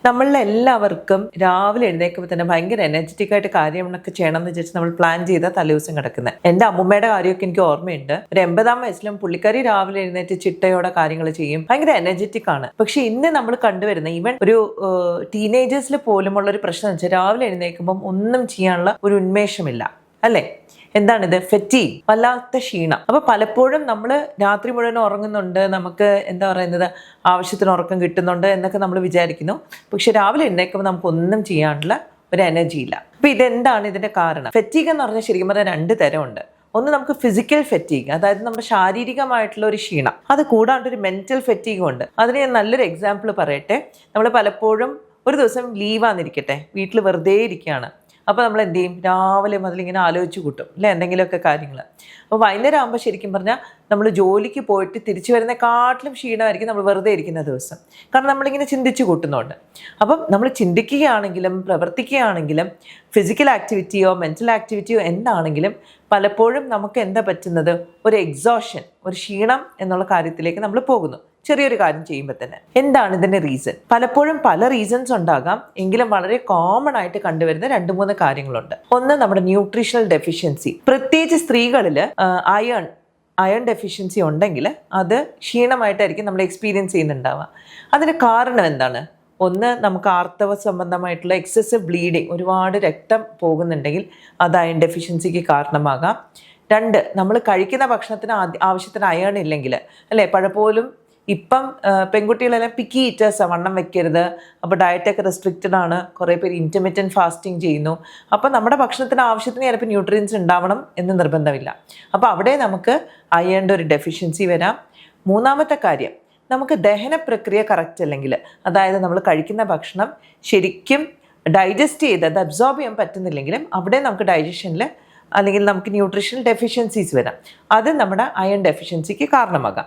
നമ്മളെല്ലാവർക്കും രാവിലെ എഴുന്നേൽക്കുമ്പോൾ തന്നെ ഭയങ്കര എനർജറ്റിക് ആയിട്ട് കാര്യങ്ങളൊക്കെ ചെയ്യണമെന്ന് വിചാരിച്ച് നമ്മൾ പ്ലാൻ ചെയ്ത തലേദിവസം കിടക്കുന്നത്. എൻ്റെ അമ്മൂമ്മയുടെ കാര്യമൊക്കെ എനിക്ക് ഓർമ്മയുണ്ട്. ഒരു 80-ആം വയസ്സിലും പുള്ളിക്കാരി രാവിലെ എഴുന്നേറ്റ് ചിട്ടയോടെ കാര്യങ്ങൾ ചെയ്യും, ഭയങ്കര എനർജറ്റിക് ആണ്. പക്ഷെ ഇന്ന് നമ്മൾ കണ്ടുവരുന്ന ഈവൻ ഒരു ടീനേജേഴ്സിൽ പോലുമുള്ള ഒരു പ്രശ്നം എന്ന് വെച്ചാൽ രാവിലെ എഴുന്നേൽക്കുമ്പം ഒന്നും ചെയ്യാനുള്ള ഒരു ഉന്മേഷമില്ല, അല്ലേ? എന്താണിത്? ഫെറ്റീഗ്, വല്ലാത്ത ക്ഷീണം. അപ്പൊ പലപ്പോഴും നമ്മൾ രാത്രി മുഴുവൻ ഉറങ്ങുന്നുണ്ട്, നമുക്ക് എന്താ പറയുന്നത്, ആവശ്യത്തിന് ഉറക്കം കിട്ടുന്നുണ്ട് എന്നൊക്കെ നമ്മൾ വിചാരിക്കുന്നു. പക്ഷെ രാവിലെ എഴുന്നേൽക്കുമ്പോൾ നമുക്കൊന്നും ചെയ്യാനുള്ള ഒരു എനർജി ഇല്ല. അപ്പൊ ഇതെന്താണ് ഇതിന്റെ കാരണം? ഫെറ്റീഗ് എന്ന് പറഞ്ഞാൽ ശരിക്കും പറഞ്ഞാൽ 2 തരമുണ്ട്. ഒന്ന് നമുക്ക് ഫിസിക്കൽ ഫെറ്റീഗ്, അതായത് നമ്മുടെ ശാരീരികമായിട്ടുള്ള ഒരു ക്ഷീണം. അത് കൂടാണ്ട് ഒരു മെന്റൽ ഫെറ്റീഗും ഉണ്ട്. അതിന് ഞാൻ നല്ലൊരു എക്സാമ്പിൾ പറയട്ടെ. നമ്മൾ പലപ്പോഴും ഒരു ദിവസം ലീവാന്നിരിക്കട്ടെ, വീട്ടിൽ വെറുതെ ഇരിക്കുകയാണ്. അപ്പോൾ നമ്മൾ എന്ത് ചെയ്യും? രാവിലെ മുതൽ ഇങ്ങനെ ആലോചിച്ച് കൂട്ടും, അല്ലെ, എന്തെങ്കിലുമൊക്കെ കാര്യങ്ങൾ. അപ്പോൾ വൈകുന്നേരം ആകുമ്പോൾ ശരിക്കും പറഞ്ഞാൽ നമ്മൾ ജോലിക്ക് പോയിട്ട് തിരിച്ചു വരുന്നതിനെക്കാട്ടിലും ക്ഷീണമായിരിക്കും നമ്മൾ വെറുതെ ഇരിക്കുന്ന ദിവസം. കാരണം നമ്മളിങ്ങനെ ചിന്തിച്ച് കൂട്ടുന്നുണ്ട്. അപ്പം നമ്മൾ ചിന്തിക്കുകയാണെങ്കിലും പ്രവർത്തിക്കുകയാണെങ്കിലും ഫിസിക്കൽ ആക്ടിവിറ്റിയോ മെൻ്റൽ ആക്ടിവിറ്റിയോ എന്താണെങ്കിലും പലപ്പോഴും നമുക്ക് എന്താ പറ്റുന്നത്? ഒരു എക്സോഷൻ, ഒരു ക്ഷീണം എന്നുള്ള കാര്യത്തിലേക്ക് നമ്മൾ പോകുന്നു ചെറിയൊരു കാര്യം ചെയ്യുമ്പോൾ തന്നെ. എന്താണ് ഇതിൻ്റെ റീസൺ? പലപ്പോഴും പല റീസൺസ് ഉണ്ടാകാം, എങ്കിലും വളരെ കോമൺ ആയിട്ട് കണ്ടുവരുന്ന 2-3 കാര്യങ്ങളുണ്ട്. ഒന്ന്, നമ്മുടെ ന്യൂട്രീഷണൽ ഡെഫിഷ്യൻസി. പ്രത്യേകിച്ച് സ്ത്രീകളിൽ അയൺ ഡെഫിഷ്യൻസി ഉണ്ടെങ്കിൽ അത് ക്ഷീണമായിട്ടായിരിക്കും നമ്മൾ എക്സ്പീരിയൻസ് ചെയ്യുന്നുണ്ടാവുക. അതിന് കാരണം എന്താണ്? ഒന്ന്, നമുക്ക് ആർത്തവ സംബന്ധമായിട്ടുള്ള എക്സസീവ് ബ്ലീഡിങ്, ഒരുപാട് രക്തം പോകുന്നുണ്ടെങ്കിൽ അത് അയൺ ഡെഫിഷ്യൻസിക്ക് കാരണമാകാം. 2, നമ്മൾ കഴിക്കുന്ന ഭക്ഷണത്തിന് ആവശ്യത്തിന് അയൺ ഇല്ലെങ്കിൽ, അല്ലേ? പലപ്പോഴും ഇപ്പം പെൺകുട്ടികളെല്ലാം പിക്കി ഈറ്റേഴ്സാണ്, വണ്ണം വെക്കരുത്, അപ്പോൾ ഡയറ്റൊക്കെ റെസ്ട്രിക്റ്റഡ് ആണ്, കുറേ പേര് ഇൻറ്റർമിറ്റൻറ്റ് ഫാസ്റ്റിംഗ് ചെയ്യുന്നു. അപ്പോൾ നമ്മുടെ ഭക്ഷണത്തിന് ആവശ്യത്തിന് ചിലപ്പോൾ ന്യൂട്രിയൻസ് ഉണ്ടാവണം എന്ന് നിർബന്ധമില്ല. അപ്പോൾ അവിടെ നമുക്ക് അയണിൻ്റെ ഒരു ഡെഫിഷ്യൻസി വരാം. 3-മത്തെ കാര്യം, നമുക്ക് ദഹന പ്രക്രിയ കറക്റ്റ് അല്ലെങ്കിൽ, അതായത് നമ്മൾ കഴിക്കുന്ന ഭക്ഷണം ശരിക്കും ഡൈജസ്റ്റ് ചെയ്ത് അത് അബ്സോർബ് ചെയ്യാൻ പറ്റുന്നില്ലെങ്കിലും അവിടെ നമുക്ക് ഡൈജഷനിൽ അല്ലെങ്കിൽ നമുക്ക് ന്യൂട്രീഷണൽ ഡെഫിഷ്യൻസീസ് വരാം. അത് നമ്മുടെ അയൺ ഡെഫിഷ്യൻസിക്ക് കാരണമാകാം.